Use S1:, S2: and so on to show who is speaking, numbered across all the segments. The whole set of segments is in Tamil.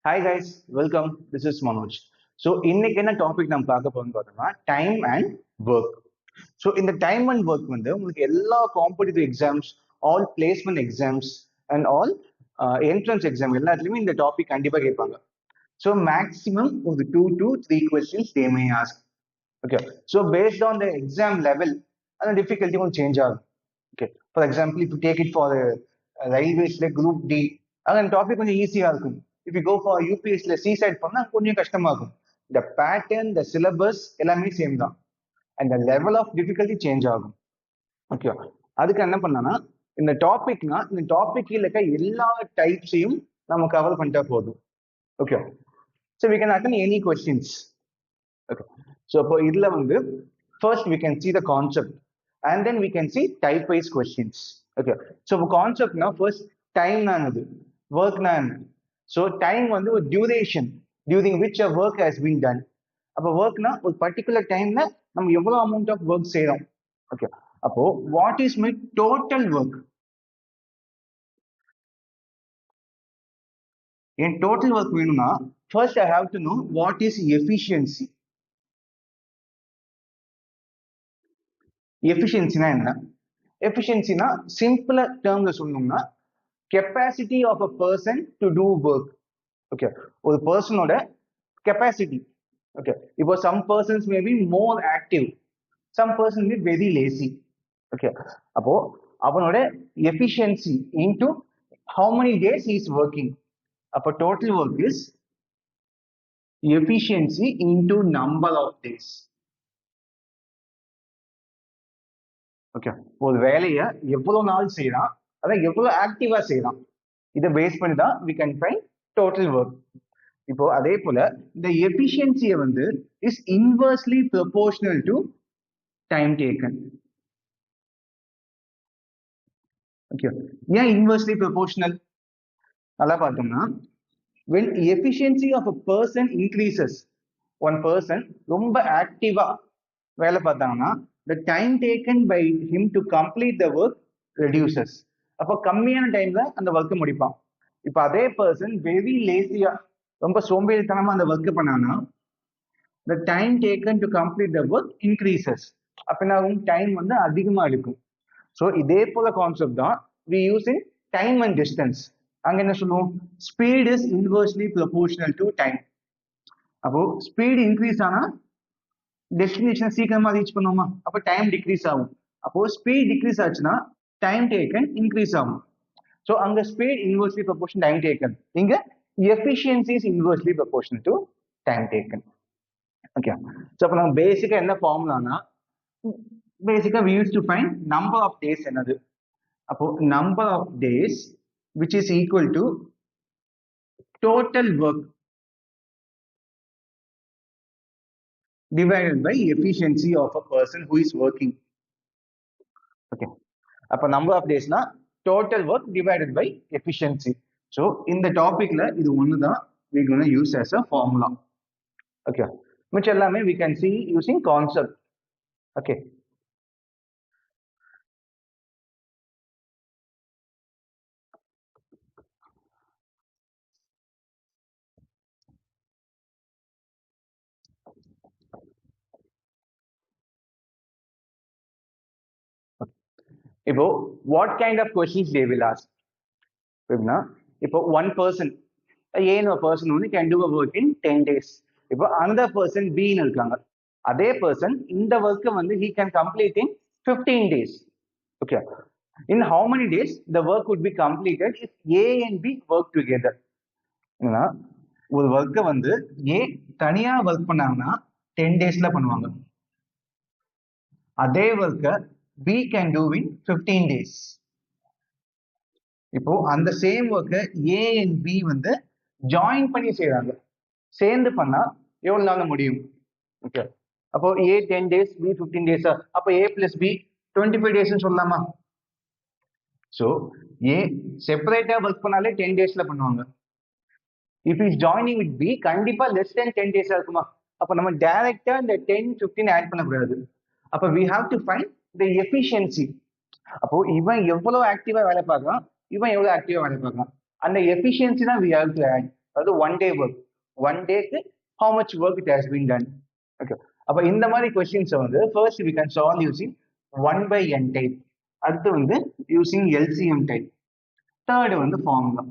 S1: Hi guys, welcome. This is Manoj. So இன்னைக்கு என்ன டாபிக் நம்ம பார்க்க போறோம்னு பார்த்தோம்னா டைம் அண்ட் ஒர்க். ஸோ இந்த டைம் அண்ட் ஒர்க் வந்து உங்களுக்கு எல்லா competitive exams, all placement exams and all entrance exam எல்லாத்துலயுமே இந்த டாபிக் கண்டிப்பா கேட்பாங்க. ஸோ மேக்ஸிமம் ஒரு 2 to 3 questions they may ask. Okay, so based on the exam level அந்த டிஃபிகல்ட்டி கொஞ்சம் சேஞ்ச் ஆகும். ஓகே, ஃபார் எக்ஸாம்பிள் இப்போ டேக் இட் ஃபார் ரயில்வேஸ்ல குரூப் டி, அந்த டாபிக் கொஞ்சம் ஈஸியா இருக்கும். இஃப் யூ கோ ஃபார் யூபிஎஸ்ல சி சைட் பண்ணா கொஞ்சம் கஷ்டமா இருக்கும். இந்த பேட்டர்ன், இந்த சிலபஸ் எல்லாமே சேம் தான், அந்த லெவல் ஆஃப் டிஃபிகல்ட்டி சேஞ்ச் ஆகும். ஓகே, அதுக்கு என்ன பண்ணனா இந்த டாபிக்னா இந்த டாபிக்ல இருக்க எல்லா டைப்ஸையும் நம்ம கவர் பண்ணிட்டா போதும். Okay, so we can attend any questions. Okay, so இப்போ இதுல வந்து first we can see the concept and then we can see type wise questions. Okay, so இப்போ கான்செப்ட்னா ஃபர்ஸ்ட் டைம்னா என்னது, ஒர்க்னா என்ன. ஸோ டைம் வந்து ஒரு duration during which a work has been done. அப்போ ஒர்க்னா ஒரு பர்டிகுலர் டைம்ல நம்ம எவ்வளவு அமௌண்ட் ஆஃப் ஒர்க் செய்யறோம். ஓகே, அப்போ what is my total work. என் டோட்டல் ஒர்க் வேணும்னா first I have to know what is efficiency. எஃபிஷியன்சினா என்ன? எஃபிஷியன்சினா சிம்பிளா டேர்ம்ல சொல்லணும்னா capacity of a person to do work. Okay, ஒரு பர்சனோட கெப்பாசிட்டி. ஓகே, இப்போ some persons may be more active, some person may very lazy. Okay, அப்போ அவனோட efficiency into how many days he is working. அப்போ total work is efficiency into number of days. Okay, ஒரு வேலையை எவ்வளவு நாள் செய்யறான், அதான் எவ்வளவு ஆக்டிவா செய்யறான், இதை பேஸ் பண்ணி தான் we can find total work. இப்போ அதே போல இந்த எஃபிஷியன்சியை வந்து is inversely proportional to time taken. Okay, ஏன் இன்வெர்ஸ்லி ப்ரொபோர்ஷனல்? நல்லா பார்த்தோம்னா when efficiency of a person increases, one person ரொம்ப ஆக்டிவா வேலை பார்த்தாங்கன்னா the time taken by him to complete the work reduces. அப்போ கம்மியான டைம்ல அந்த ஒர்க்கை முடிப்பான். இப்போ அதே பர்சன் வெரி லேசியா ரொம்ப சோம்பேறித்தனமா அந்த ஒர்க் பண்ணாங்கன்னா the time taken to complete the work increases. அப்படின்னா டைம் வந்து அதிகமா இருக்கும். ஸோ இதே போல கான்செப்ட் தான் we use in time and distance. அங்க என்ன சொல்லுவோம், speed is inversely proportional to time. அப்போ ஸ்பீட் இன்க்ரீஸ் ஆனா டெஸ்டினேஷன் சீக்கிரமா ரீச் பண்ணுவோமா, அப்போ டைம் டிக்ரீஸ் ஆகும். அப்போ ஸ்பீட் டிக்ரீஸ் ஆச்சுன்னா டைம் டேக்கன் இன்க்ரீஸ் ஆகும். ஸோ அங்க speed inversely proportion time taken, இங்க efficiency is inversely proportional to time taken. Okay, so அப்போ நம்ம பேசிக்கா என்ன ஃபார்முலானா, பேசிக்கா we used to find number of days என்னது. அப்போ number of days which is equal to total work divided by efficiency of a person who is working. Okay, அப்ப number of days na total work divided by efficiency. So இந்த டாபிக்ல இது ஒண்ணுதான் we gonna use as a formula. Okay, மிச்சம் எல்லாமே we can see using concept. Okay, இப்போ what kind of questions they will ask. எப்படின்னா இப்போ one person A ன்னு ஒரு person வந்து can do a work in 10 days. இப்போ another person B ன்னு இருக்காங்க, அதே person இந்த ஒர்க்கை வந்து he can complete in 15 days. Okay, in how many days the work would be completed if A and B work together. ஒரு ஒர்க்கை வந்து A தனியா ஒர்க் பண்ணாங்கன்னா 10 daysல பண்ணுவாங்க, அதே ஒர்க்கை B can do in 15 days. இப்போ அந்த சேம் ஒர்க்கை A and B வந்து ஜாயின் பண்ணி செய்யறாங்க, சேர்ந்து பண்ணா எவ்வளவு நாள் முடியும். ஓகே, அப்போ A 10 days B 15 days, அப்போ A plus B 25 days சொல்லலாமா. ஸோ A செப்பரேட்டா ஒர்க் பண்ணாலே 10 daysல பண்ணுவாங்க. If is joining with B கண்டிப்பா லெஸ் தென் 10 days இருக்குமா, அப்போ நம்ம டைரக்டா இந்த 10-15 ஆட் பண்ணக்கூடாது. அப்போ we have to find the efficiency. அப்போ இவன் எவ்வளவு ஆக்டிவா வேலை பார்க்கலாம், இவன் எவ்வளவு ஆக்டிவா வேலை பார்க்கலாம், அந்த எஃபிஷியன்சி தான் we have to add. அது 1 day work. 1 dayக்கு how much work it has been done. Okay. அப்ப இந்த மாதிரி கொஸ்டின்ஸ் வந்து first we can solve using 1/n type. அடுத்து வந்து using LCM type. தேர்ட் வந்து ஃபார்முலா.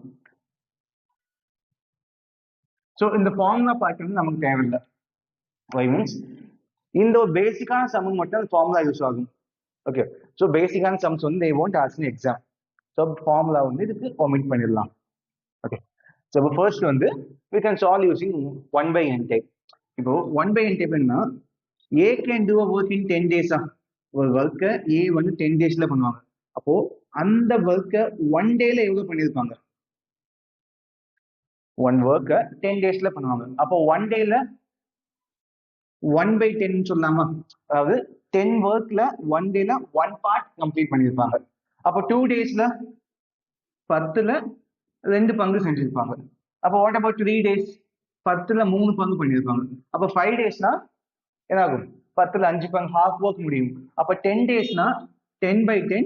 S1: ஸோ இந்த ஃபார்முலா பார்ட் வந்து நமக்கு தேவையில்லை. வை மீன்ஸ் இந்த ஒரு பேசிக்கான சம் மட்டும் ஃபார்முலா யூஸ் ஆகும். ஓகே. ஸோ பேசிக்கான சம்ஸ் வந்து they won't ask in exam. So formula வந்து இதுக்கு omit பண்ணிடலாம். ஓகே. ஸோ இப்போ ஃபர்ஸ்ட் வந்து we can solve using 1/n type. இப்போ 1/n type என்ன, A can do a work in 10 days. ஒரு ஒர்க்கை A வந்து 10 daysல பண்ணுவாங்க. அப்போ அந்த ஒர்க்கை 1 dayல எவ்வளவு பண்ணியிருப்பாங்க? 1 ஒர்க்கை 10 daysல பண்ணுவாங்க. அப்போ 1 dayல 1/10 சொல்லலாமா? அதாவது 10 ஒர்க்ல 1 dayல 1 part கம்ப்ளீட் பண்ணியிருப்பாங்க. அப்போ 2 daysல 10ல 2 பங்கு செஞ்சிருப்பாங்க. அப்போ வாட் அபவுட் 3 days? 10ல 3 பங்கு பண்ணியிருப்பாங்க. அப்போ 5 daysனா என்ன ஆகும்? 10ல 5 பங்கு, half work முடியும். அப்போ 10 daysனா 10/10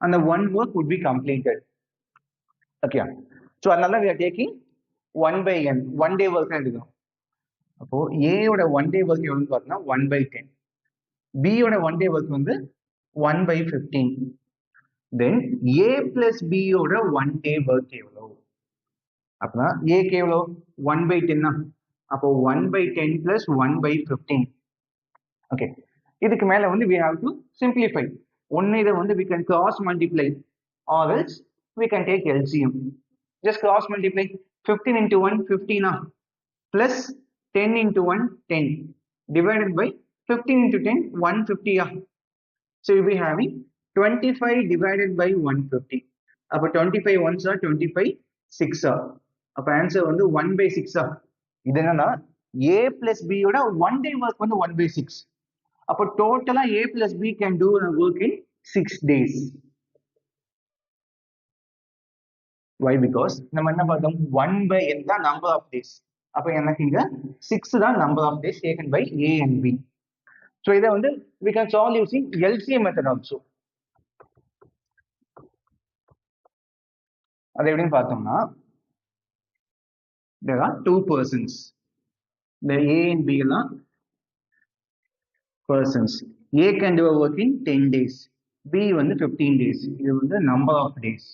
S1: அந்த 1 work would be completed. Okay. So அதனால we are taking 1/n, 1 day work எடுக்கணும். அப்போ A யோட 1 day work எவ்வளவுன்னு பார்த்தோம்னா 1/10. B யோட 1 day work வந்து 1/15. Then A plus B யோட 1 day work எவ்வளவு? அப்பனா A க்கு எவ்வளவு? 1/10. அப்போ 1/10 plus 1/15. Okay. இதுக்கு மேல வந்து we have to simplify. ஒன்னு இதை வந்து we can cross multiply or else we can take LCM. Just cross multiply. 15 into 1 15 plus 10 into 1 10 divided by 15 into 10 150. So you'll be having 25 divided by 150. அப்ப 25 ones are 25 6 அப்ப ஆன்சர் வந்து 1/6. இது என்னன்னா A plus B யோட 1 day work வந்து 1/6. அப்போ டோட்டலா A plus B can do a work in 6 days. Why? Because நம்ம என்ன பார்த்தோம், 1/n தான் number of days. அப்ப எனக்கு இங்க 6 தான் number of days taken by A and B. So இதை வந்து we can solve using LCM method also. அது எப்படின்னு பார்த்தோம்னா there are two persons. The A and B எல்லாம் persons. A can do a work in 10 days. B வந்து 15 days. இது வந்து number of days.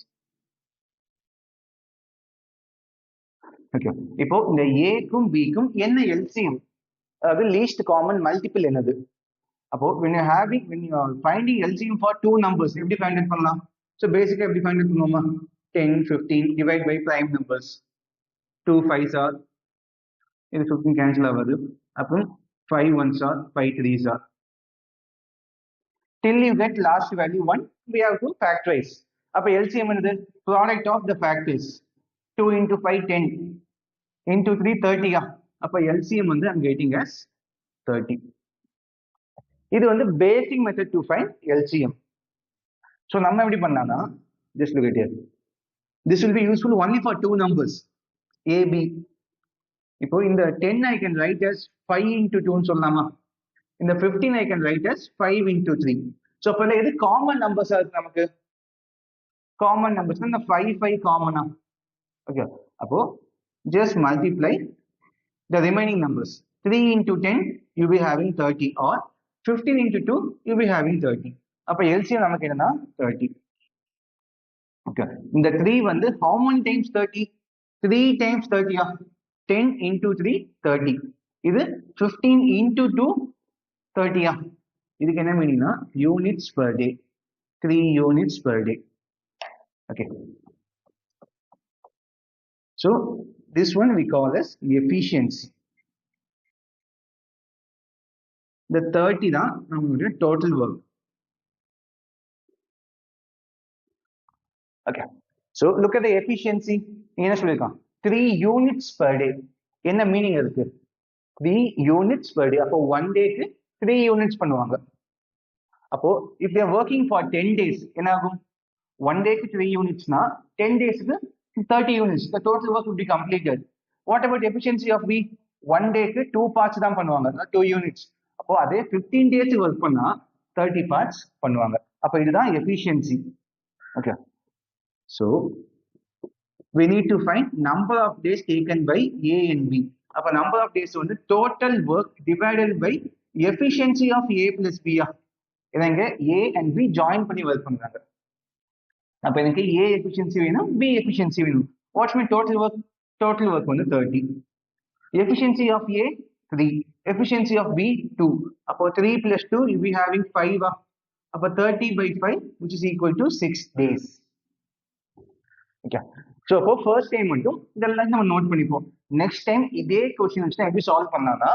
S1: ஓகே. இப்போ இந்த ஏக்கும் பிக்கும் என்ன எல்சிஎம், அதாவது லீஸ்ட் காமன் மல்டிபிள் என்னது? அப்போ when you are finding LCM for two numbers எப்படி ஃபைண்ட் அவுட் பண்ணலாம்? ஸோ பேசிக்கா எப்படி ஃபைண்ட் அவுட் பண்ணுவோமா? 10 15 divide by prime numbers. 2 5s are, இது 15 கேன்சல் ஆகுது. அப்புறம் 5 1s are, 5 3s are. Till you get last value 1, we have to factorize. அப்ப LCM என்னது? Product of the factors. 2 into 5 10 into 3 30. அப்ப LCM வந்து I'm getting as 30. இது வந்து basic method to find LCM. So நம்ம எப்படி பண்ணலாம்னா just look at here. This will be useful only for two numbers A B. இப்போ இந்த 10 I can write as 5 into 2 ன்னு சொல்லலாமா? இந்த 15 I can write as 5 into 3. So அப்ப எது காமன் நம்பர்ஸா இருக்கு நமக்கு? காமன் நம்பர்ஸ் இந்த 5 5 காமனா? ஓகே. அப்போ just multiply the remaining numbers. 3 into 10 you'll be having 30 or 15 into 2 you'll be having 30. அப்ப LCM நமக்கு என்னன்னா 30. Okay. இந்த 3 வந்து how many times 30? 3 times 30. 10 into 3 30. இது 15 into 2 30. இதுக்கு என்ன மீனிங்னா units per day. 3 units per day. Okay. So this one we call as efficiency. The 30 தான் நம்மளுடைய total work. Okay. So look at the efficiency. என்ன சொல்லிருக்கான்? 3 units per day. என்ன மீனிங் இருக்கு? 3 units per day. அப்போ 1 டேக்கு 3 units பண்ணுவாங்க. அப்போ if they are working for 10 days என்ன ஆகும்? 1 டேக்கு 3 unitsனா 10 daysக்கு 30 units. The total work would be completed. What about efficiency of B? 1 take 2 parts தான் பண்ணுவாங்க, 2 units. அப்போ அதே 15 days ஒர்க் பண்ணா 30 parts பண்ணுவாங்க. அப்போ இதுதான் efficiency. Okay. So we need to find number of days taken by A and B. அப்ப number of days வந்து total work divided by efficiency of A plus B. இங்க A and B join பண்ணி work பண்றாங்க. அப்ப எனக்கு A efficiency வேணும், B efficiency வேணும். What's my total work? Total work வந்து 30. Efficiency of A 3. Efficiency of B 2. அப்போ 3 plus 2 you'll be having 5. அப்ப 30 by 5 which is equal to 6 days. Okay. So அப்போ first time மட்டும் இதெல்லாம் நம்ம நோட் பண்ணிப்போம். நெக்ஸ்ட் டைம் இதே கொஸ்டின் வச்சுனா எப்படி சால்வ் பண்ணலாம்னா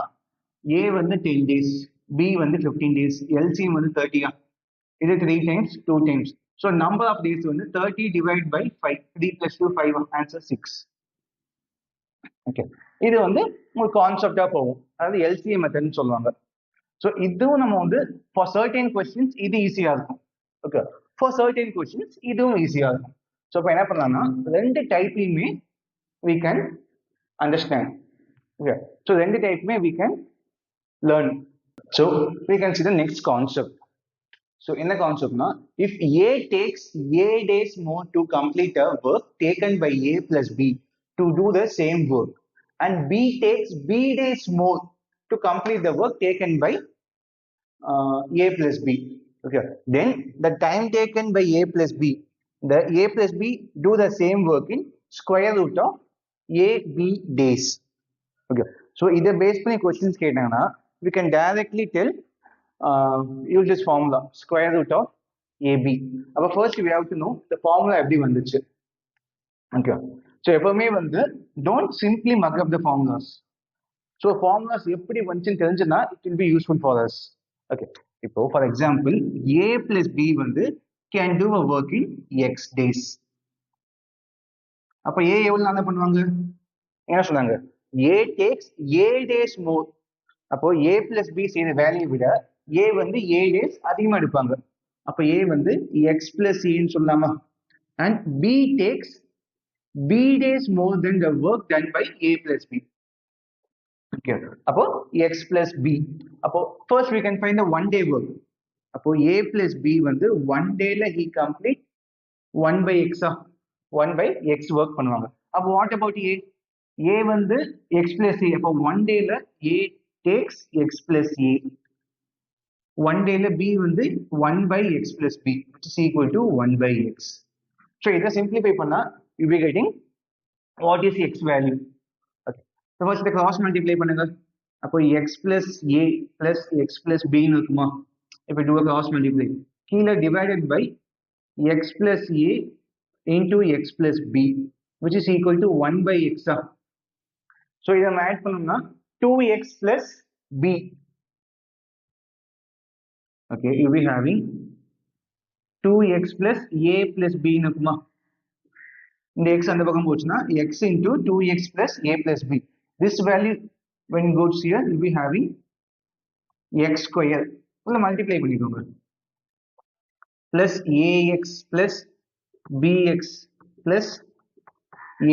S1: A வந்து 10 days, B வந்து 15 days, LCM வந்து 30. இது 3 times, 2 times. So number of days வந்து 30 divided by 5. 3 plus 2 5. Answer 6. Okay. இது வந்து ஒரு கான்செப்டா போகும். அதாவது LCM மெத்தட்னு சொல்லுவாங்க. ஸோ இதுவும் நம்ம வந்து ஃபார் சர்டன் கொஸ்டின்ஸ் இது ஈஸியா இருக்கும். ஓகே, ஃபார் சர்டன் கொஸ்டின்ஸ் இதுவும் ஈஸியா இருக்கும். ஸோ இப்போ என்ன பண்ணலாம்னா ரெண்டு டைப்லையுமே we can understand. Okay, so ரெண்டு டைப்புமே we can learn. So we can see the next concept. So in the concept na, if A takes A days more to complete a work taken by A plus B to do the same work, and B takes B days more to complete the work taken by A plus B. Okay, then the time taken by A plus B, the A plus B do the same work in square root of A B days. Okay, so either based on questions கேட்டாங்கன்னா we can directly tell use this formula square root of AB. அப்ப first we have to know the formula எப்படி வந்துச்சு. Okay, so எப்பவுமே வந்து don't simply mug up the formulas. So formulas எப்படி வந்துச்சுன்னு தெரிஞ்சுனா it will be useful for us. Okay, இப்போ for example A plus B வந்து can do a work in X days. அப்ப A எவ்வளவு நாள் பண்ணுவாங்க, என்ன சொன்னாங்க, A takes A days more. அப்போ A plus B செய்யற வேல்யூ விட A வந்து A days அதிகமா எடுப்பாங்க. அப்ப A வந்து X plus C ன்னு சொல்லலாமா, and B takes B days more than the work done by A plus B. Okay, அப்போ X plus B. அப்போ first we can find the one day work. அப்போ A plus B வந்து one dayல he complete 1 by X 1 by X work பண்ணுவாங்க. அப்போ what about A? A வந்து X plus A. அப்போ one dayல A takes X plus A. One dayல B வந்து 1 by X plus B which is equal to 1 by X. So இதை simplify பண்ணா you be getting what is X value. Okay, so first the cross multiply பண்ணுங்க. அப்போ X plus A plus X plus B ன்னு இருக்குமா. If we do a cross multiply, கீழே divided by X plus A into X plus B which is equal to 1 by X. So இதை நம்ம add பண்ணோம்னா 2X plus B. Okay, you will be having 2X plus A plus B ன்னு இருக்குமா. இந்த X அந்த பக்கம் போச்சுன்னா X into 2X plus A plus B. This value when it goes here you will be having X square. உள்ள multiply பண்ணிக்கோங்க. Plus AX plus BX plus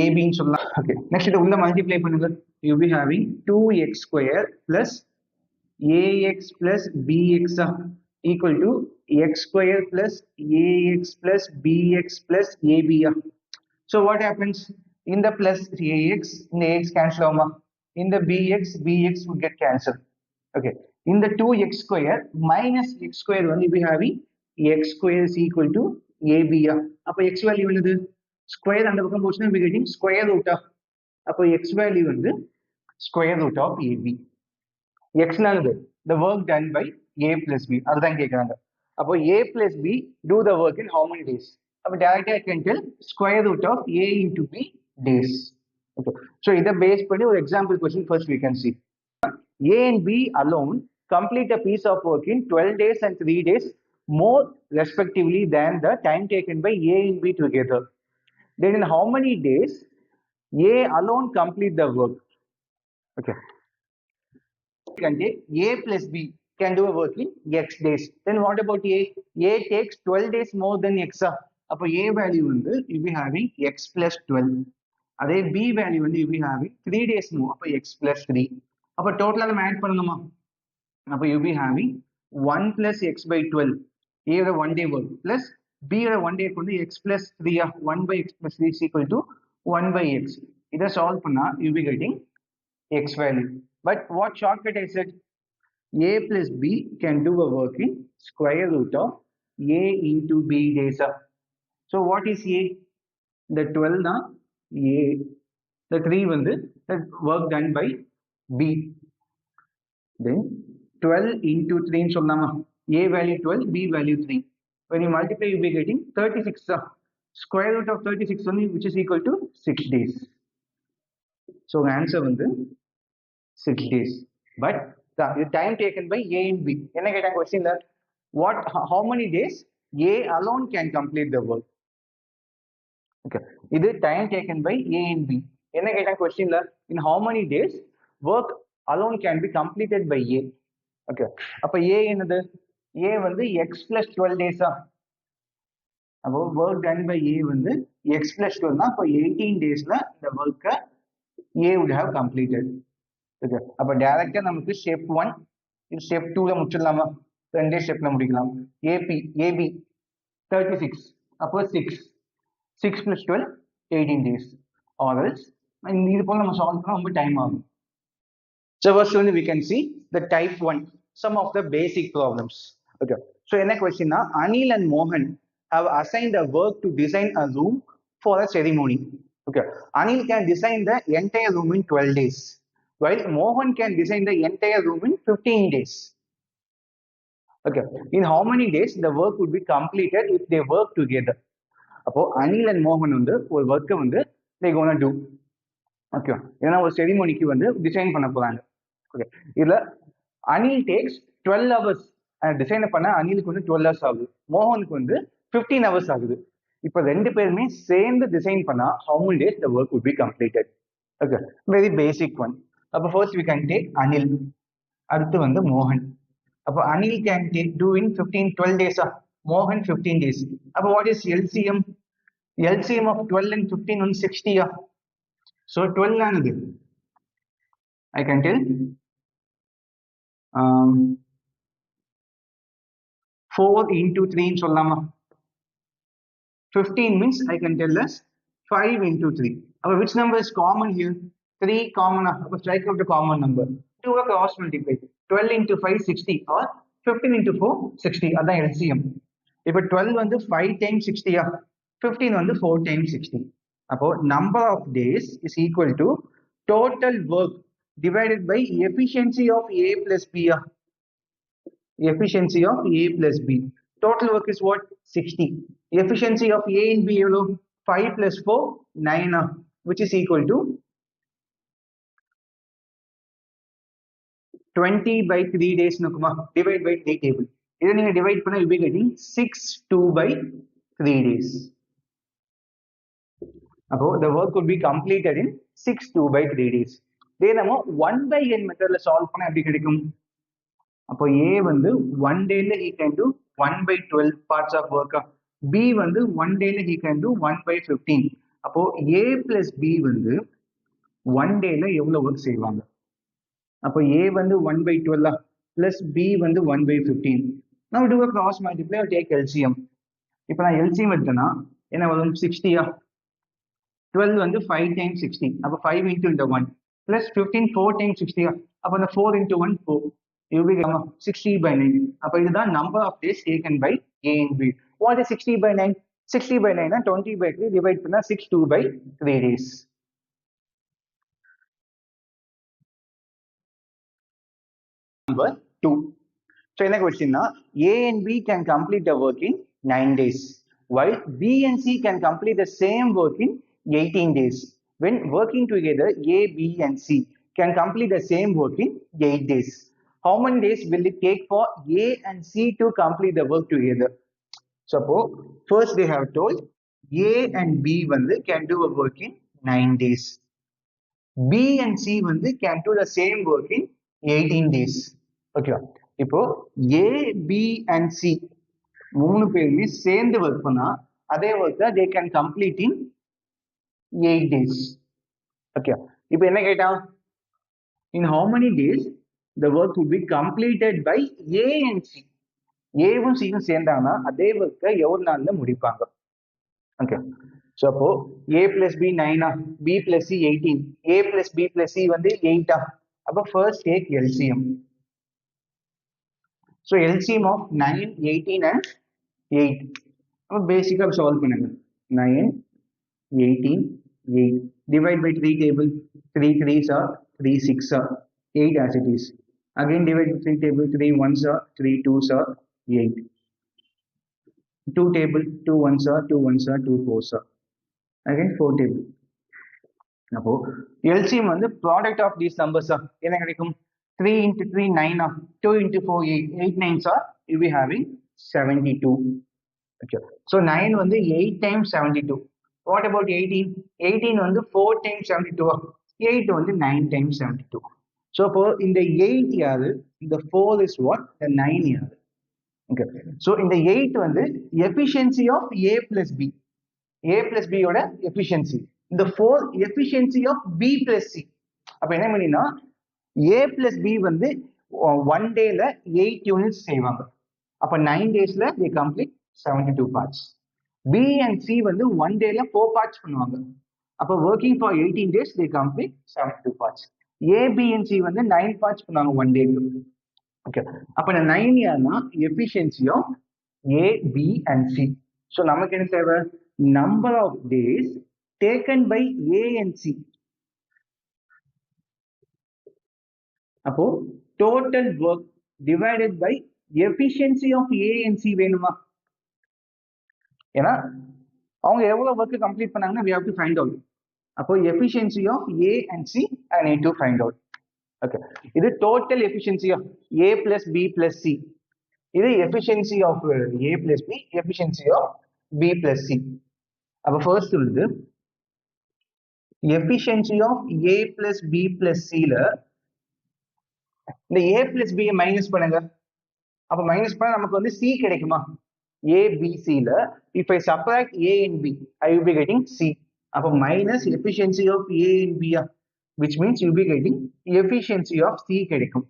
S1: AB ன்னு சொல்லலாம். Okay, next இதை உள்ள multiply பண்ணுங்க. You will be having 2X square plus AX plus BX equal to X square plus AX plus BX plus AB. So what happens? In the plus AX, in the AX cancel ஆகுமா, in the BX would get cancelled. Okay, in the 2X square minus X square வந்து we having X square is equal to AB. அப்போ X value என்னது, square அந்த பக்கம் போச்சுன்னா we getting square root of. அப்போ X value வந்து square root of AB. X நானது the work done by A plus B, அதுதான் கேட்குறாங்க. அப்போ A plus B do the work in how many days? அப்போ directly I can tell square root of A into B days. Okay, so இதை பேஸ் பண்ணி ஒரு example question first we can see. A and B alone complete a piece of work in 12 days and 3 days more respectively than the time taken by A and B together. Then in how many days A alone complete the work? Okay, can take A plus B can do a work in X days. Then what about A? A takes 12 days more than X. அப்போ A value வந்து you be having X plus 12. அதே B value வந்து you be having 3 days more. அப்போ X plus 3. அப்போ டோட்டலாக நம்ம ஆட் பண்ணணுமா. அப்போ you be having 1 plus X by 12. A ஓட 1 day work plus B ஓட 1 day வந்து X plus 3. 1 by X plus 3 is equal to 1 by x. இதை solve பண்ணா you'll be getting x value. But what shortcut I said? A plus b can do a work in square root of a into b days. So what is a? The 12 na a. The 3 வந்து the work done by b. Then 12 into 3 ன்னு சொல்லாமா? A value 12, b value 3. When you multiply, you'll be getting 36. Square root of 36 only, which is equal to 6 days. So answer வந்து 6 days. But the time taken by A and B. என்ன கேட்டாங்க கொஸ்டின்ல? What? How many days A alone can complete the work? Okay. இது time taken by A and B. என்ன கேட்டாங்க கொஸ்டின்ல? In how many days work alone can be completed by A? Okay. அப்ப A என்னது? A வந்து x plus 12 days. அப்போ work done by A வந்து x plus 12 னா அப்போ 18 daysல இந்த work A would have completed. Okay. அப்போ டைரக்டா நமக்கு ஸ்டெப் 1 இது ஸ்டெப் 2ல முடிச்சிடலாமா? ரெண்டே ஸ்டெப்ல முடிக்கலாம். AB 36 அப்போ 6 plus 12 18 days. Or else இது போல நம்ம சால்வ் பண்ணா ரொம்ப டைம் ஆகும். So first one we can see the type 1, some of the basic problems. Okay. So என்ன கொஸ்டின்னா Anil and Mohan have assigned a work to design a room for a ceremony. Okay. Anil can design the entire room in 12 days, while Mohan can design the entire room in 15 days. Okay. In how many days the work would be completed if they work together? அப்போ Anil and Mohan வந்து ஒரு ஒர்க்கை வந்து they gonna do. Okay. ஏன்னா ஒரு செரிமோனிக்கு வந்து டிசைன் பண்ண போறாங்க. Okay. இதுல Anil takes 12 hours. டிசைன் பண்ண அனிலுக்கு வந்து 12 hours ஆகுது, மோகனுக்கு வந்து 15 hours ஆகுது. இப்போ ரெண்டு பேருமே சேர்ந்து டிசைன் பண்ணா how many days the work would be completed? Okay, very basic one. அப்போ first we can take Anil, அடுத்து வந்து மோகன். அப்போ Anil can do in 12 days. மோகன் 15 days. அப்போ what is LCM? LCM of 12 and 15 on 60. So 12 ஆனது I can tell 4 into 3 ன்னு சொல்லலாமா? 15 means I can tell us 5 into 3. But which number is common here? 3 common. Strike out the common number. Do a cross multiply. 12 into 5 60 or 15 into 4 60. That's LCM. If 12 வந்து 5 times 60, 15 வந்து 4 times 60. அப்போ number of days is equal to total work divided by efficiency of A plus B. Efficiency of A plus B. Total work is what? 60. Efficiency of A and B எவ்வளோ? 5 plus 4 9, which is equal to 20 by 3 days. Divide by 3 table. இதை நீங்க divide பண்ணா you'll be getting 6 by 3 days. அப்போ the work would be completed in 6 by 3 days. இதே நம்ம 1 by n மெத்தட்ல சால்வ் பண்ணா எப்படி கிடைக்கும்? அப்போ A வந்து 1 dayல he can do 1 by 12 parts of work. B வந்து 1 dayல he can do 1 by 15. அப்போ A plus B வந்து 1 dayல எவ்வளவு ஒர்க் செய்வாங்க? அப்போ A வந்து 1 by 12 plus B வந்து 1 by 15. Now do a cross multiply or take LCM. இப்போ நான் LCM எடுத்தேன்னா என்ன வரும்? 60. 12 வந்து 5 times 60. அப்போ 5 into இந்த 1 plus 15 4 times 60. அப்போ அந்த 4 into 1 4. You will be 60 by 9. அப்போ இதுதான் number of days taken by A and B. What is 60 by 9? 60 by 9 20 by 3 divide பண்ணா 6 by 3 days. Number 2. So என்ன கொஸ்டின்னா A and B can complete the work in 9 days, while B and C can complete the same work in 18 days. When working together, A, B and C can complete the same work in 8 days. How many days will it take for A and C to complete the work together? Suppose first they have told A and B வந்து can do a work in 9 days. B and C வந்து can do the same work in 18 days. Okay. இப்போ A, B and C மூணு பேருமே சேர்ந்து ஒர்க் பண்ணா அதே ஒர்க்கை they can complete in 8 days. Okay. இப்போ என்ன கேட்டா? In how many days the work will be completed by A and C? ஏவும் சியும் சேர்ந்தாங்கன்னா அதே ஒர்க்கை எவ்வளவு நாள்ல முடிப்பாங்க? ஓகே. ஸோ அப்போ a plus b 9 b plus c 18, a plus b plus c வந்து 8 அப்போ first take LCM. So LCM of 9, 18 and 8. அப்போ பேசிக்கா சால்வ் பண்ணுங்க. 9, 18, 8. Divide by 3 table. 3 3s are 3 6 are 8 as it is. Again divide by 3 table. 3 1s are 3 2s are 8. 2 table. 2 1s are 2 1s are 2 4s are. Again 4 table. அப்போ LCM வந்து product of these numbers என்ன கிடைக்கும்? 3 into 3 9 2 into 4 8 8 9s are you'll be having 72. Okay, so 9 வந்து 8 times 72. What about 18? 18 வந்து 4 times 72. 8 வந்து 9 times 72. So அப்போ இந்த 8 யாரு? இந்த 4 is what? The 9 யாரு? Okay, so இந்த 8 வந்து efficiency of A plus B. A plus B ஓட efficiency. இந்த 4 efficiency of B plus C. அப்ப என்ன பண்ணினா A plus B வந்து 1 dayல 8 units செய்வாங்க. அப்ப 9 daysல they complete 72 parts. B and C வந்து 1 dayல 4 parts பண்ணுவாங்க. அப்ப working for 18 days they complete 72 parts. A, B and C வந்து 9 parts பண்ணுவாங்க 1 dayக்கு. Okay, அப்ப இந்த 9 யாருன்னா efficiency of A, B and C. So நமக்கு என்ன தேவை? Number of days taken by A and C. அப்போ total work divided by efficiency of A and C வேணுமா? ஏன்னா அவங்க எவ்வளவு work கம்ப்ளீட் பண்ணாங்கன்னா we have to find out. அப்போ efficiency of A and C I need to find out. Okay, இது total efficiency of A plus B plus C. இது efficiency of A plus B, efficiency of B plus C. அப்ப first உள்ளது efficiency of A plus B plus C ல இந்த A plus B மைனஸ் பண்ணுங்க. அப்ப மைனஸ் பண்ணா நமக்கு வந்து C கிடைக்குமா? A, B, C ல if I subtract A and B, I will be getting C. அப்ப minus efficiency of A and B, which means you will be getting efficiency of C கிடைக்கும்.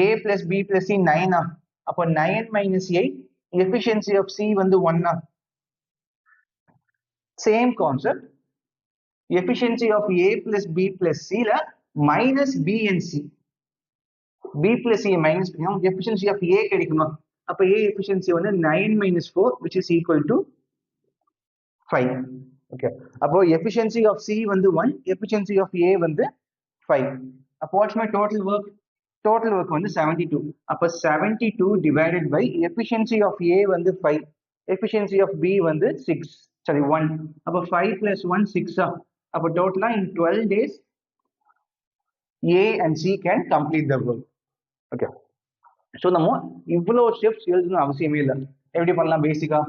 S1: A plus B plus C 9 அப்ப 9 minus 8, efficiency of C வந்து 1 Same concept. Efficiency of A plus B plus C ல minus B and C. B plus C minus பண்ணியும் efficiency of A கிடைக்குமா? அப்ப A efficiency வந்து 9 minus 4 which is equal to 5. Okay, அப்போ efficiency of C வந்து 1, efficiency of A வந்து 5. அப்போ what's my total work? Total work வந்து 72. அப்போ 72 divided by efficiency of A வந்து 5, efficiency of B வந்து 6. Sorry 1. அப்போ 5 plus 1 6 அப்போ total in 12 days A and C can complete the work. Okay, so நம்ம இவ்வளோ ஸ்டெப்ஸ் எழுதணும் அவசியமே இல்லை. எப்படி பண்ணலாம்? பேசிக்கா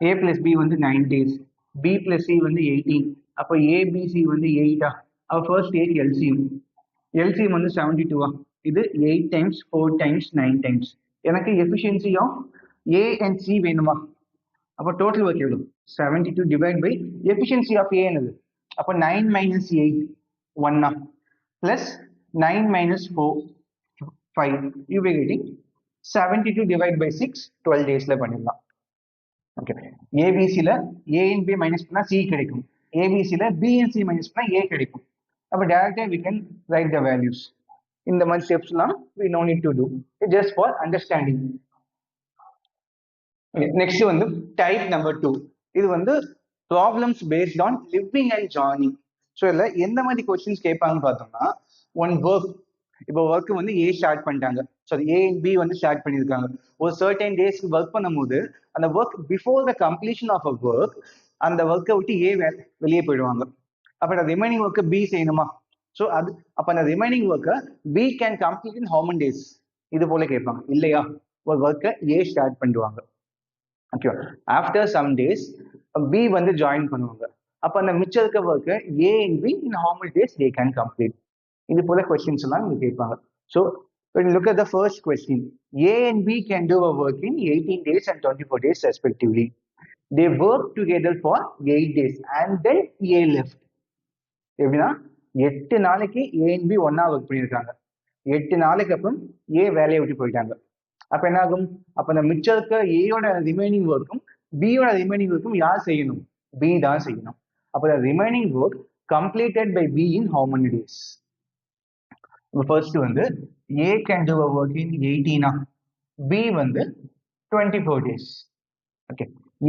S1: A plus B வந்து 9 days, B plus C வந்து 18. அப்போ ABC வந்து 8 அப்போ first take LCM. LCM வந்து 72 இது 8 times 4 times 9 times. எனக்கு efficiency of A and C வேணுமா? அப்போ total work எவ்வளோ? 72 divide by efficiency of A என்னது? அப்போ 9 minus 8 1 plus 9 minus 4 5. You will be getting 72 divided by 6 12 daysல பண்ணிடலாம். Okay, ABC ல A and B minus பண்ணா C கிடைக்கும். ABC ல B and C minus பண்ணா A கிடைக்கும். அப்ப directly we can write the values. இந்த மாதிரி ஸ்டெப்ஸ்லாம் we no need to do. It's just for understanding. Okay, next வந்து type number 2. இது வந்து problems based on living and joining. So இதுல எந்த மாதிரி கொஸ்டின்ஸ் கேட்பாங்கன்னு பார்த்தோம்னா, ஒன் ஒர்க் இப்போ ஒர்க் வந்து ஏ ஸ்டார்ட் பண்ணிட்டாங்க, சாரி ஏ அண்ட் பி வந்து ஸ்டார்ட் பண்ணியிருக்காங்க. ஒரு சர்டன் டேஸ்க்கு ஒர்க் பண்ணும்போது அந்த work before the completion of a work அந்த ஒர்க்கை விட்டு ஏ வெளியே போயிடுவாங்க. அப்போ அந்த ரிமைனிங் ஒர்க்கை பி செய்யணுமா? ஸோ அது அப்போ அந்த ரிமைனிங் ஒர்க்கை B can complete in how many days இது போல கேட்பாங்க இல்லையா? ஒரு ஒர்க்கை ஏ ஸ்டார்ட் பண்ணிடுவாங்க. Okay, after some days B வந்து ஜாயின் பண்ணுவாங்க. அப்போ அந்த மிச்சம் இருக்க ஒர்க்கை A and B in how many days they can complete. இது போல கொஸ்டின்ஸ் எல்லாம் இங்க கேட்பாங்க. So when you look at the first question, A and B can do a work in 18 days and 24 days respectively. They work together for 8 days and then A left. எப்படின்னா 8 நாளைக்கு A and B ஒன்னா ஒர்க் பண்ணியிருக்காங்க. 8 நாளைக்கு அப்புறம் A வேலையை விட்டு போயிட்டாங்க. அப்ப என்ன ஆகும்? அப்ப அந்த மிச்சம் இருக்க ஏயோட ரிமைனிங் ஒர்க்கும் பியோட ரிமைனிங் ஒர்க்கும் யார் செய்யணும்? B தான் செய்யணும். அப்போ the remaining work completed by B in how many days? First வந்து A can do a work in 18 B வந்து 24 days. Okay,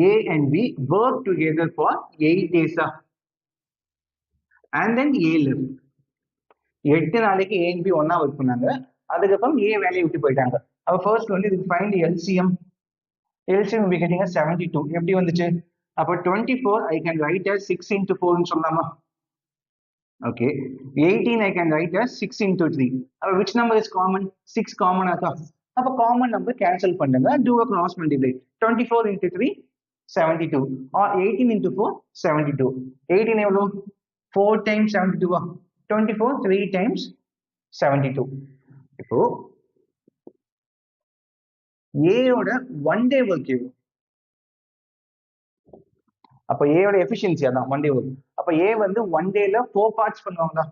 S1: A and B work together for 8 days and then A left. 8 நாளைக்கு A and B ஒன்னா ஒர்க் பண்ணாங்க, அதுக்கப்புறம் A வேலையை விட்டு போயிட்டாங்க. அப்போ ஃபர்ஸ்ட் வந்து இதுக்கு find LCM will be getting 72. எப்படி வந்துச்சு? அப்போ 24 I can write as 6 into 4 ன்னு சொல்லலாமா? Okay, 18 I can write as 6 into 3. Which number is common? 6 common ஆகா. அப்போ common number cancel பண்ணுங்க, do a cross multiply. 24 into 3 72 or 18 into 4 72. 18 எவ்வளோ? 4 times 72 24 3 times 72. இப்போ A ஓட 1 day work எவ்வளோ? அப்போ A ஓட எஃபிஷியன்சி அதான் 1 day work. அப்போ A வந்து 1 dayல 4 parts பண்ணுவாங்களா?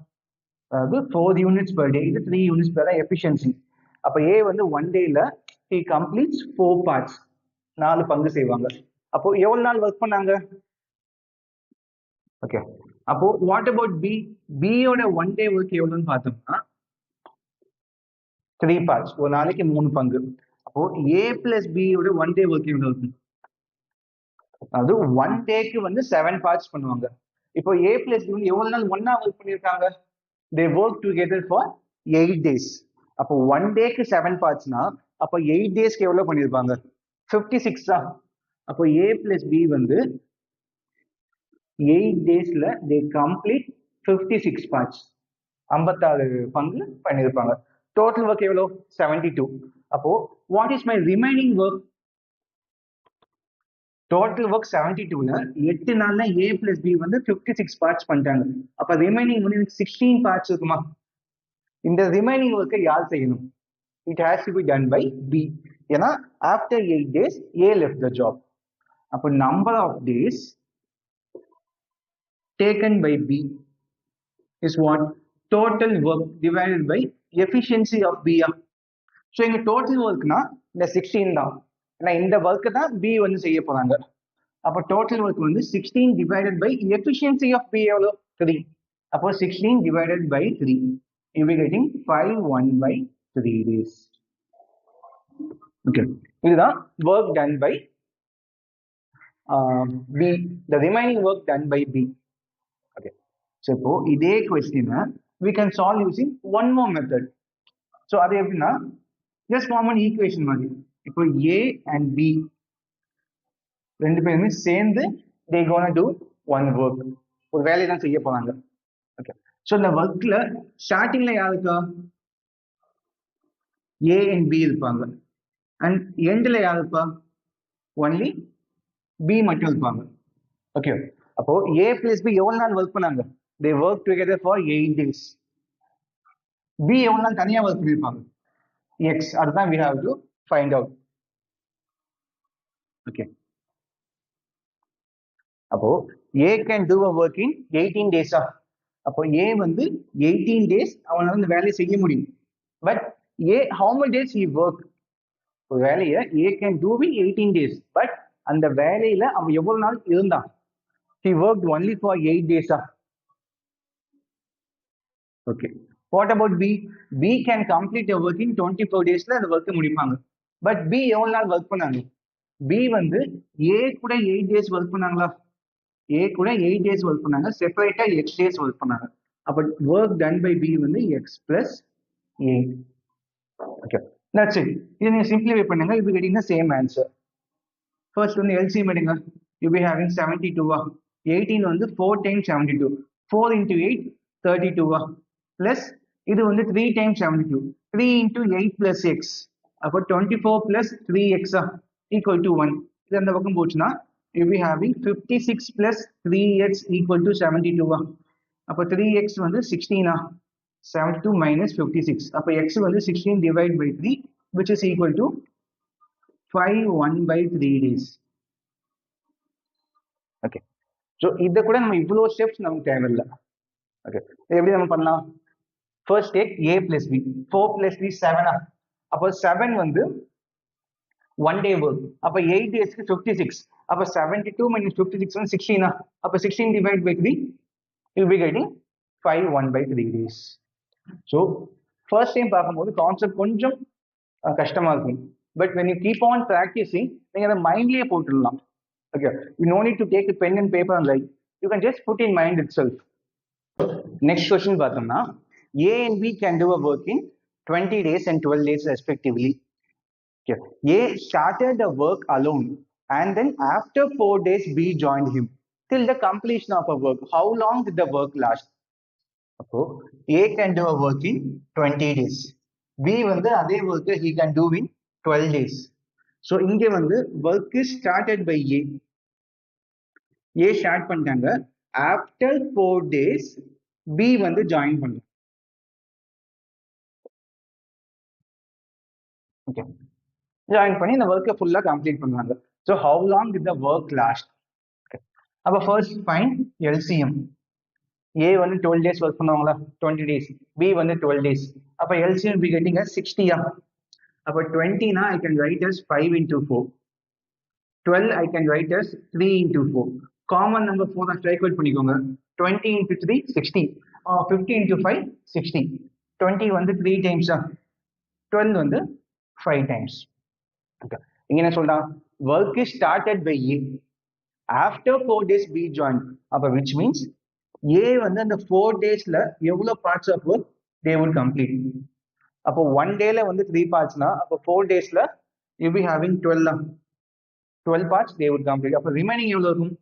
S1: அதாவது 4 units per day, இது 3 units per day efficiency. அப்போ A வந்து 1 dayல he completes 4 parts, 4 பங்கு செய்வாங்க. அப்போ எவ்வளவு நாள் ஒர்க் பண்ணாங்க? ஓகே, அப்போ வாட் அபவுட் B? B ஓட 1 day work எவ்வளவுன்னு பார்த்தோம்னா 3 parts, ஒரு நாளைக்கு 3 பங்கு. அப்போ A plus B ஓட 1 day work எவ்வளவு இருக்கு? அது 1 டேக்கு வந்து 7 parts பண்ணுவாங்க. இப்போ A plus B எவ்வளவு நாள் ஒன்னா ஒர்க் பண்ணிருக்காங்க? They work together for 8 days. அப்போ 1 டேக்கு 7 partsனா அப்போ 8 டேஸ்க்கு எவ்வளவு பண்ணிருப்பாங்க? 56 தான். அப்போ A plus B வந்து 8 daysல they complete 56 parts, 56 பங்கு பண்ணிருப்பாங்க. டோட்டல் ஒர்க் எவ்வளோ? 72. அப்போ what is my remaining work? Total work 72ல 8 நாள்ல A plus B வந்து 56 parts பண்ணிட்டாங்க. அப்ப ரிமைனிங் வந்து 16 parts இருக்குமா? இந்த ரிமைனிங் ஒர்க்கை யார் செய்யணும்? It has to be done by B. ஏன்னா after 8 days A left the job. அப்போ number of days taken by B is what? Total work divided by efficiency of B. So இங்க டோட்டல் ஒர்க்னா இந்த 16 தான், ஏன்னா இந்த ஒர்க்கு தான் B வந்து செய்ய போறாங்க. அப்போ டோட்டல் ஒர்க் வந்து 16 divided by efficiency of B எவ்வளோ? 3. அப்போ 16 divided by 3, you will be getting 5/1/3 days. Okay, இதுதான் work done by B, the remaining work done by B. Okay, so இப்போ இதே கொஸ்டினை we can solve using one more method. So அது எப்படின்னா just form an equation மாதிரி. இப்போ A and B ரெண்டு பேருமே சேர்ந்து they gonna do one work, ஒரு வேலையை தான் செய்ய போறாங்க. ஓகே, ஸோ இந்த ஒர்க்ல ஸ்டார்டிங்ல யாருக்கா? A and B இருப்பாங்க, அண்ட் எண்ட்ல யார் இருப்பா? ஒன்லி B மட்டும் இருப்பாங்க. ஓகே, அப்போ A plus B எவ்வளவு நாள் ஒர்க் பண்ணாங்க? they work together for 8 days. B எவ்வளவு நாள் தனியா ஒர்க் பண்ணிருப்பாங்க? X, அதுதான் we have to find out. Okay, அப்போ A can do a work in 18 days. அப்போ A வந்து 18 days அவனால இந்த வேலையை செய்ய முடியும். But A how many days he work? ஒரு வேலையை A can do in 18 days, but அந்த வேலையில அவன் எவ்வளவு நாள் இருந்தான்? He worked only for 8 days. Okay, what about B? B can complete a work in 24 daysல அந்த ஒர்க்கை முடிப்பாங்க. பட் B எவ்வளவு நாள் ஒர்க் பண்ணாங்க? B வந்து A கூட 8 days ஒர்க் பண்ணாங்களா? A கூட 8 days ஒர்க் பண்ணாங்க, செப்பரேட்டா X days ஒர்க் பண்ணாங்க. அப்ப ஒர்க் டன் பை B வந்து X plus 8. Okay, that's it. இதை நீங்க சிம்பிளிஃபை பண்ணுங்க, you will be getting the same answer. First வந்து LCM எடுங்க, you will be having 72. 18 வந்து 4 times 72, 4 into 8 32 பிளஸ் இது வந்து 3 times 72, 3 into 8 plus X, அப்போ 24 plus 3X equal to 1. இது அந்த பக்கம் போச்சுன்னா you will be having 56 plus 3X equal to 72. அப்போ 3X வந்து 16 72 minus 56. அப்போ X வந்து 16 divided by 3, which is equal to 5/1/3 days. Okay, so இதை கூட நம்ம இவ்வளோ ஸ்டெப்ஸ் நமக்கு தேவையில்லை. ஓகே, எப்படி நம்ம பண்ணலாம்? First take A plus B, 4 plus 3 7. அப்போ 7 வந்து 1 day work, அப்போ 8 daysக்கு 56. அப்போ 72 minus 56 வந்து 16. அப்போ 16 divided by 3, you'll be getting 5 1/3 days. So first time பார்க்கும்போது கான்செப்ட் கொஞ்சம் கஷ்டமா இருக்கும். But when you keep on practicing, நீங்க அதை மைண்ட்லயே போட்டுடலாம். Okay, you no need to take a pen and paper and write. You can just put in mind itself. Next question பார்த்தோம்னா, A and B can do a work in 20 days and 12 days respectively. Okay. A started the work alone and then after 4 days B joined him till the completion of a work. How long did the work last? அப்போ A can do a work in 20 days. B வந்து அதே work he can do in 12 days. So இங்க வந்து work is started by A. A start பண்ணிட்டாங்க. After 4 days B வந்து join பண்ணும். Okay. Join பண்ணி இந்த work ஃபுல்லா complete பண்ணுவாங்க. So how long did the work last? Okay. அப்ப first find LCM. A வந்து 12 days work பண்ணுவாங்களா, 20 days. B வந்து 12 days. அப்ப LCM be getting as 60. அப்ப 20 na I can write as 5 into 4. 12 I can write as 3 into 4. Common number 4 தான் strike out பண்ணிக்கோங்க. 20 into 3 60. 50 into 5 60. 20 வந்து 3 times. 12 வந்து 5 times. Okay. இங்க என்ன சொல்றான், work is started by A. After 4 days B joined. அப்ப which means A வந்து அந்த 4 daysல எவ்வளவு parts of work they will complete. அப்போ 1 dayல வந்து 3 partsனா அப்போ 4 daysல you be having 12 parts they would complete. அப்போ remaining எவ்வளவு இருக்கும்?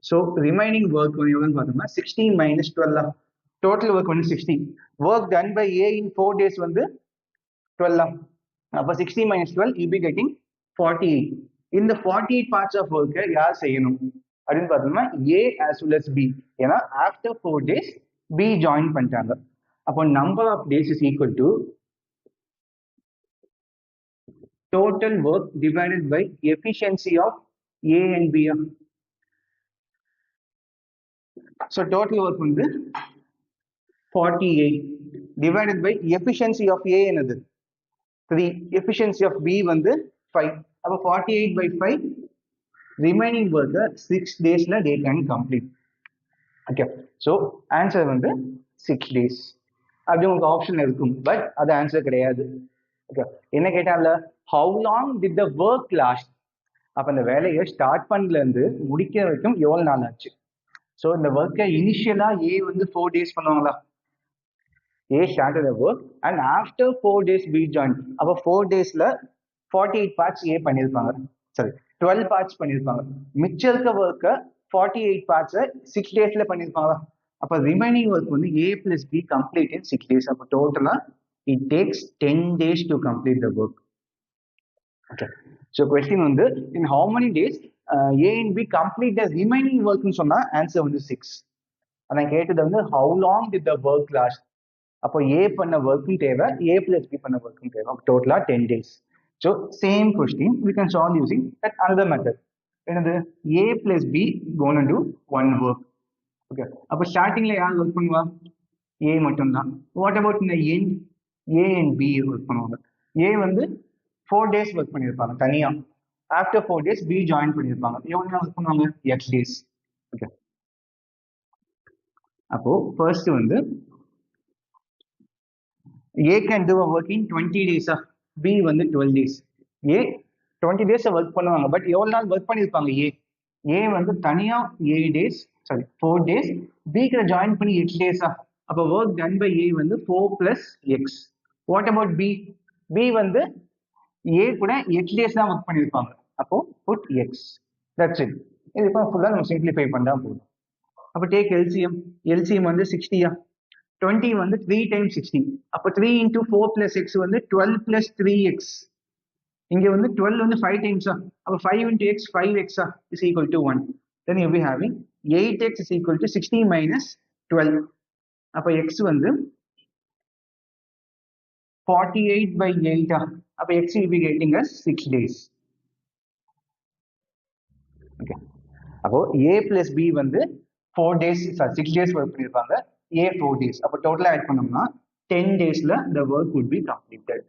S1: So remaining work எவ்வளவுன்னு பார்த்தோம்னா 60 minus 12. Total work வந்து 60. Work done by A in 4 days வந்து 12. அப்போ 60 minus 12 you be getting 48. இந்த 48 parts of work யார் செய்யணும் அப்படின்னு பார்த்தோம்னா A as well as B. ஏன்னா after 4 days B join பண்ணிட்டாங்க. அப்போ number of days is equal to total work divided by efficiency of A and B. So total work வந்து 48 divided by efficiency of A என்னது 3, efficiency of B வந்து 5. அப்போ 48 by 5, remaining work 6 daysல they can complete. Okay, so answer வந்து 6 days. அப்படி உங்களுக்கு ஆப்ஷன் இருக்கும், பட் அது ஆன்சர் கிடையாது. ஓகே, என்ன கேட்டால how long did the work last? அப்ப அந்த வேலையை ஸ்டார்ட் பண்ணல இருந்து முடிக்கிற வரைக்கும் எவ்வளவு நாள் ஆச்சு? ஸோ இந்த ஒர்க்கை இனிஷியலா A வந்து 4 days பண்ணுவாங்களா? A started the work and after 4 days B joined. அப்ப 4 daysல 48 parts A பண்ணிருப்பாங்க, சரி 12 parts பண்ணிருப்பாங்க. மிச்சம் இருக்க ஒர்க்கை 48 parts 6 daysல பண்ணிருப்பாங்களா? அப்ப ரிமைனிங் ஒர்க் வந்து A plus B complete in 6 days. அப்ப டோட்டலா it takes 10 days to complete the work. Okay, so question வந்து in how many days A and B complete the remaining work னு சொன்னா ஆன்சர் வந்து 6. ஆனா கேட்டது வந்து how long did the work last? அப்போ A பண்ண ஒர்க்கும் தேவை, A plus B பண்ண ஒர்க்கும் தேவை. டோட்டலா 10 days. So same question we can solve using that another method. என்னது A plus B gonna do one work. Okay, அப்போ ஸ்டார்டிங்ல யார் ஒர்க் பண்ணுவா? A மட்டும்தான். வாட் அபவுட் இந்த end? A and B work பண்ணுவாங்க. A வந்து 4 days ஒர்க் பண்ணியிருப்பாங்க தனியா. ஆஃப்டர் 4 days B ஜாயின் பண்ணியிருப்பாங்க. எவ்வளவு ஒர்க் பண்ணுவாங்க? X days. ஓகே, அப்போ ஃபர்ஸ்ட் வந்து A can do a work in 20 days. B வந்து 12 days. A 20 days ஒர்க் பண்ணுவாங்க, பட் எவ்வளவு நாள் ஒர்க் பண்ணியிருப்பாங்க? A வந்து தனியா 8 days, சாரி 4 days, B கிட்ட ஜாயின் பண்ணி 8 days. அப்போ ஒர்க் டன் பை A வந்து 4 plus X. What about B? B வந்து A கூட 8 days தான் ஒர்க் பண்ணியிருப்பாங்க. அப்போ புட் X. That's it. இது இப்போ ஃபுல்லாக நம்ம சிம்பிளிஃபை பண்ணா போதும். அப்போ டேக் LCM. LCM வந்து 60. 20 வந்து 3 times 60. அப்போ 3 into 4 plus X வந்து 12 plus 3X. இங்க வந்து 12 வந்து 5 times. அப்போ 5 into X 5X is equal to 1. Then you'll be having 8X is equal to 60 minus 12. அப்போ X வந்து 48 by 8. அப்போ X will be getting us 6 days. Okay, அப்போ A plus B வந்து 4 days, 6 days ஒர்க் பண்ணியிருப்பாங்க. A 4 days. அப்போ டோட்டலா ஆட் பண்ணோம்னா 10 daysல the work would be completed.